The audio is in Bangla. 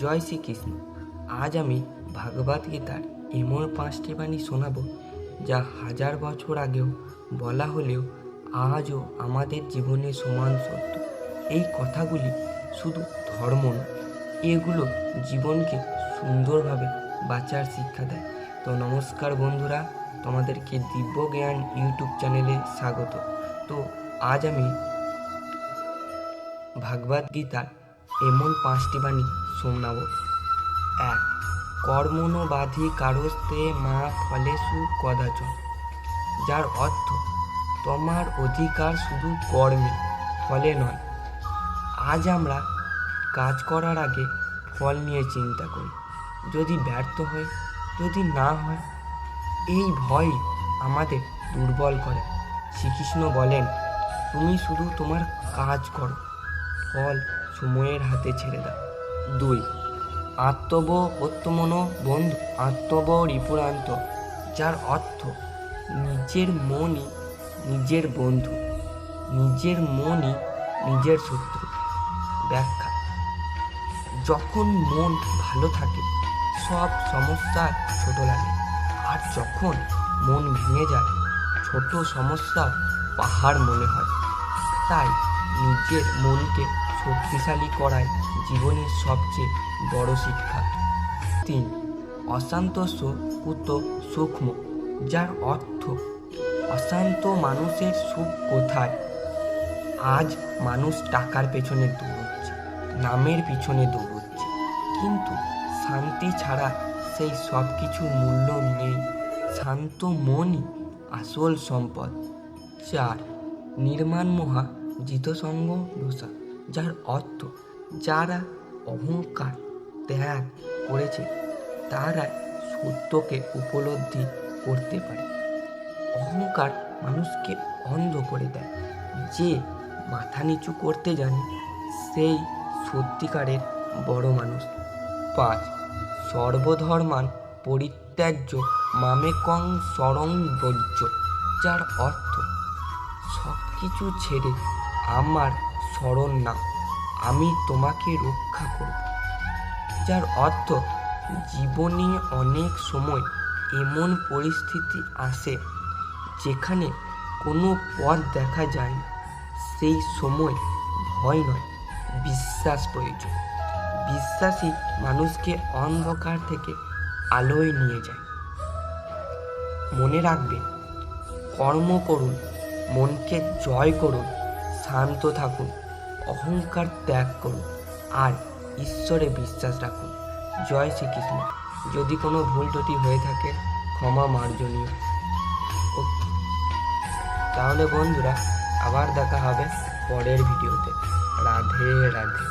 জয় শ্রীকৃষ্ণ। আজ আমি ভাগবত গীতার এমন 5টি বাণী শোনাব যা হাজার বছর আগেও বলা হলেও আজও আমাদের জীবনে সমান সত্য। এই কথাগুলি শুধু ধর্ম নয়, এগুলো জীবনকে সুন্দরভাবে বাঁচার শিক্ষা দেয়। তো নমস্কার বন্ধুরা, তোমাদেরকে দিব্য জ্ঞান ইউটিউব চ্যানেলে স্বাগত। তো আজ আমি ভাগবত গীতার এমন 5টি বাণী শোনাব। 1. কর্মণ বাধি কারস্তে মা ফলেষু কদাচন, যার অর্থ তোমার অধিকার শুধু কর্মে, ফলে নয়। আজ আমরা কাজ করার আগে ফল নিয়ে চিন্তা করি, যদি ব্যর্থ হয়, যদি না হয়। এই ভয় আমাদের দুর্বল করে। শ্রীকৃষ্ণ বলেন, তুমি শুধু তোমার কাজ করো, ফল সময়ের হাতে ছেড়ে দাও। 2. আত্মব উত্তমন বন্ধু আত্মব রিপুরান্ত, যার অর্থ নিজের মনই নিজের বন্ধু, নিজের মনই নিজের শত্রু। ব্যাখ্যা: যখন মন ভালো থাকে সব সমস্যা ছোট লাগে, আর যখন মন ভেঙে যায় ছোট সমস্যা পাহাড় মনে হয়। তাই নিজের মনকে শক্তিশালী করাই জীবনের সবচেয়ে বড় শিক্ষা। 3. অশান্তস্য কুত সূক্ষ্ম, যার অর্থ অশান্ত মানুষের সুখ কোথায়। আজ মানুষ টাকার পেছনে দৌড়চ্ছে, নামের পিছনে দৌড়চ্ছে, কিন্তু শান্তি ছাড়া সেই সব কিছু মূল্য নেই। শান্ত মনই আসল সম্পদ। 4. নির্মাণ মহা জিতসঙ্গ দোষা, যার অর্থ যারা অহংকার ত্যাগ করেছে তারা সত্যকে উপলব্ধি করতে পারে। অহংকার মানুষকে অন্ধ করে দেয়, যে মাথা নিচু করতে জানে সেই সত্যিকারের বড় মানুষ। 5. সর্বধর্মান পরিত্যাজ্য মামেকং শরং ব্রজ, যার অর্থ সব কিছু ছেড়ে আমার শরণ নাও, আমি তোমাকে রক্ষা করব। যার অর্থ জীবনে অনেক সময় এমন পরিস্থিতি আসে যেখানে কোনো পথ দেখা যায় না। সেই সময় ভয় নয়, বিশ্বাস প্রয়োজন। বিশ্বাসী মানুষকে অন্ধকার থেকে আলোয় নিয়ে যায়। মনে রাখবে, কর্ম করুন, মনকে জয় করুন, শান্ত থাকুন, অহংকার ত্যাগ করুন, আর ঈশ্বরে বিশ্বাস রাখুন। জয় শ্রীকৃষ্ণ। যদি কোনো ভুল ত্রুটি হয়ে থাকে ক্ষমা মার্জনীয়। তাহলে বন্ধুরা, আবার দেখা হবে পরের ভিডিওতে। রাধে রাধে।